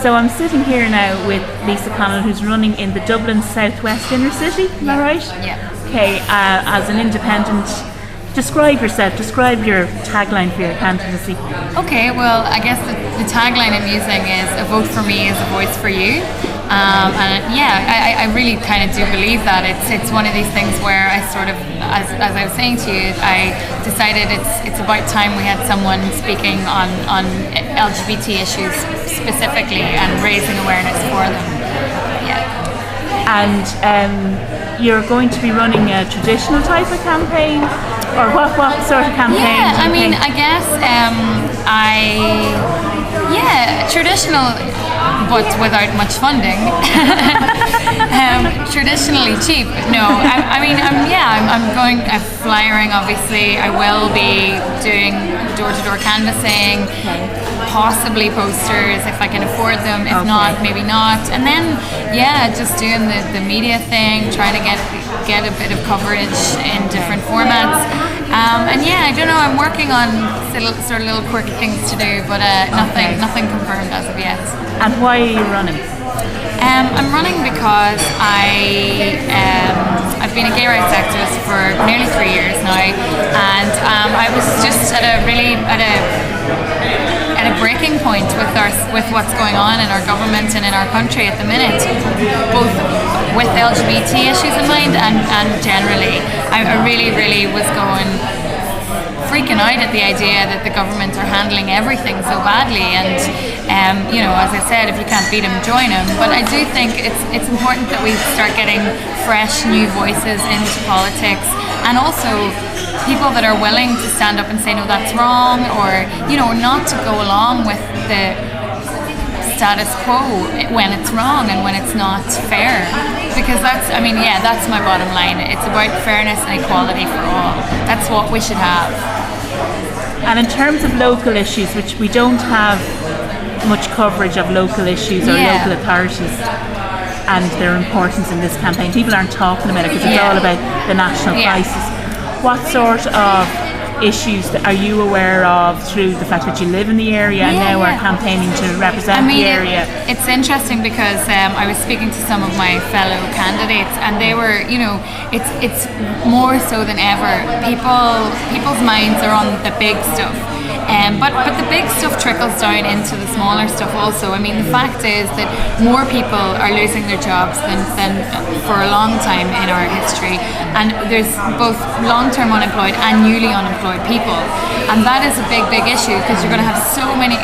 So I'm sitting here now with Lisa Connell, who's running in the Dublin Southwest Inner City, am I right? Yeah. Okay, as an independent, describe yourself, describe your tagline for your candidacy. Okay, well, I guess the tagline I'm using is "A vote for me is a voice for you." I really kind of do believe that it's one of these things where I sort of, as I was saying to you, I decided it's about time we had someone speaking on LGBT issues specifically and raising awareness for them. Yeah. And you're going to be running a traditional type of campaign, or what sort of campaign? Yeah, I mean, I guess traditional, but without much funding. Traditionally cheap. No, I'm flyering. Obviously, I will be doing door-to-door canvassing, possibly posters if I can afford them. If not, maybe not. And then, just doing the media thing, trying to get a bit of coverage in different formats. I don't know. I'm working on sort of little quirky things to do, but nothing confirmed as of yet. And why are you running? I'm running because I've been a gay rights activist for nearly 3 years now, and I was just at a breaking point with what's going on in our government and in our country at the minute, both with LGBT issues in mind and generally. I really was freaking out at the idea that the government are handling everything so badly, and as I said, if you can't beat them, join them. But I do think it's important that we start getting fresh new voices into politics, and also people that are willing to stand up and say, no, that's wrong, or not to go along with the status quo when it's wrong and when it's not fair, because that's my bottom line. It's about fairness and equality for all. That's what we should have. And in terms of local issues, which we don't have much coverage of local issues or local authorities and their importance in this campaign, people aren't talking about it because it's all about the national crisis. What sort of issues are you aware of through the fact that you live in the area and now are campaigning to represent the area? It's interesting because I was speaking to some of my fellow candidates, and they were, it's more so than ever. People's minds are on the big stuff. But the big stuff trickles down into the smaller stuff also. I mean, the fact is that more people are losing their jobs than for a long time in our history, and there's both long-term unemployed and newly unemployed people, and that is a big issue, because you're going to have so many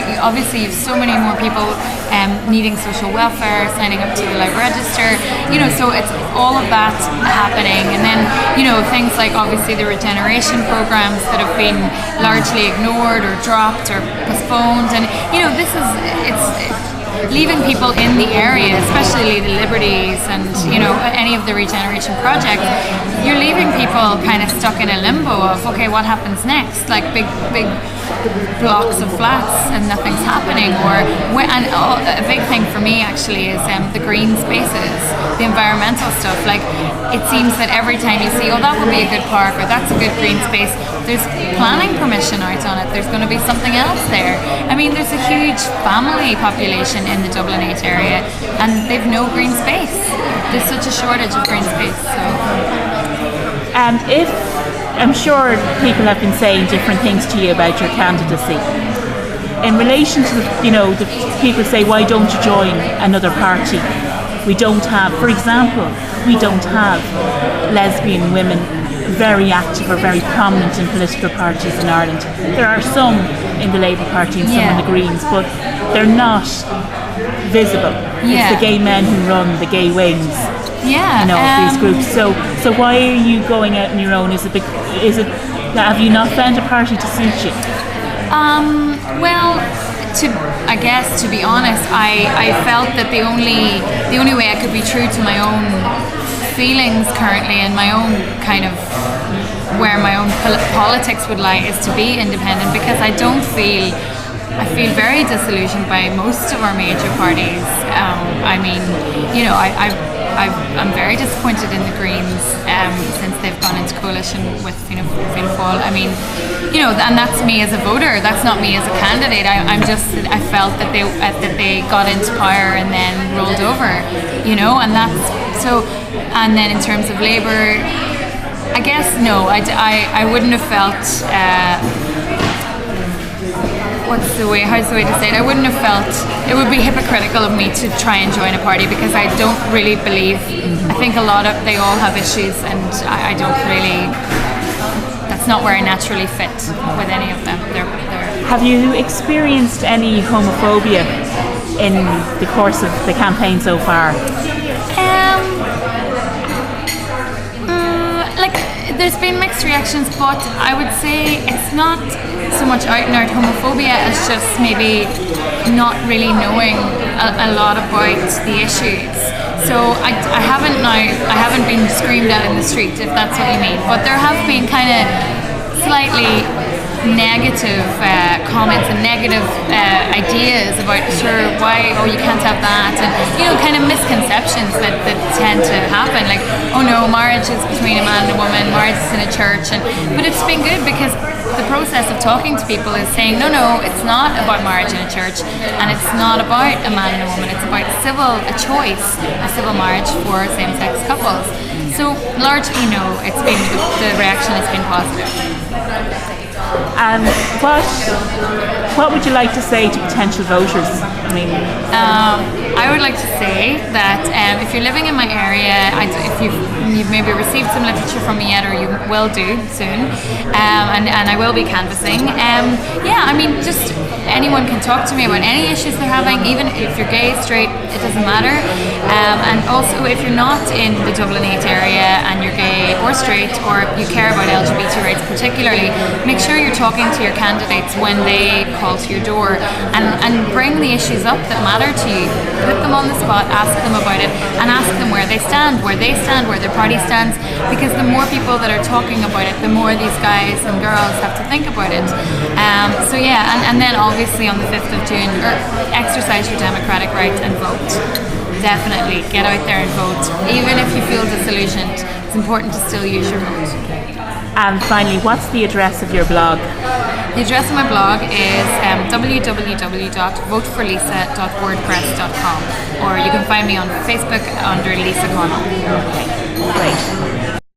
more people needing social welfare, signing up to the Live Register, so it's all of that happening. And then things like obviously the regeneration programs that have been largely ignored or dropped or postponed, and it's leaving people in the area, especially the Liberties and any of the regeneration projects. You're leaving people kind of stuck in a limbo of, okay, what happens next? Like big blocks of flats and nothing's happening. A big thing for me actually is the green spaces, the environmental stuff. Like, it seems that every time you see, that would be a good park or that's a good green space, there's planning permission out on it. There's going to be something else there. I mean, there's a huge family population in the Dublin 8 area, and they've no green space. There's such a shortage of green space. So. And I'm sure people have been saying different things to you about your candidacy. In relation to the people say, why don't you join another party? We don't have, for example, lesbian women very active or very prominent in political parties in Ireland. There are some in the Labour Party and some in the Greens, but they're not visible. It's the gay men who run the gay wings. Of these groups. So why are you going out on your own? Is it have you not found a party to suit you? To be honest, I felt that the only way I could be true to my own feelings currently and my own kind of where my own politics would lie is to be independent, because I feel very disillusioned by most of our major parties. I'm very disappointed in the Greens since they've gone into coalition with Fianna Fáil. I mean, and that's me as a voter. That's not me as a candidate. I felt that they got into power and then rolled over, and that's so. And then in terms of Labour, I guess no, I wouldn't have felt. How's the way to say it? I wouldn't have felt it would be hypocritical of me to try and join a party because I don't really believe. I think they all have issues, and I don't really. That's not where I naturally fit with any of them. They're Have you experienced any homophobia in the course of the campaign so far? There's been mixed reactions, but I would say it's not so much out and out homophobia as just maybe not really knowing a lot about the issues. So I haven't been screamed at in the street, if that's what you mean. But there have been kind of slightly negative comments and negative ideas about why you can't have that, and kind of misconceptions that tend to happen, like marriage is between a man and a woman, marriage is in a church, but it's been good because the process of talking to people is saying no, it's not about marriage in a church, and it's not about a man and a woman, it's about a civil marriage for same-sex couples. So largely it's been the reaction has been positive. And what would you like to say to potential voters? I would like to say that if you're living in my area, if you've maybe received some literature from me yet, or you will do soon, and I will be canvassing. Just anyone can talk to me about any issues they're having, even if you're gay, straight, it doesn't matter. And also, if you're not in the Dublin 8 area and you're gay or straight, or you care about LGBT rights particularly, make sure you're talking to your candidates when they call to your door, and bring the issues up that matter to you. Put them on the spot, ask them about it, and ask them where they stand, where their party stands, because the more people that are talking about it, the more these guys and girls have to think about it. And then obviously on the 5th of June, exercise your democratic right and vote. Definitely get out there and vote. Even if you feel disillusioned, it's important to still use your vote. And finally, what's the address of your blog? The address of my blog is www.voteforlisa.wordpress.com, or you can find me on Facebook under Lisa Connell. Okay, great.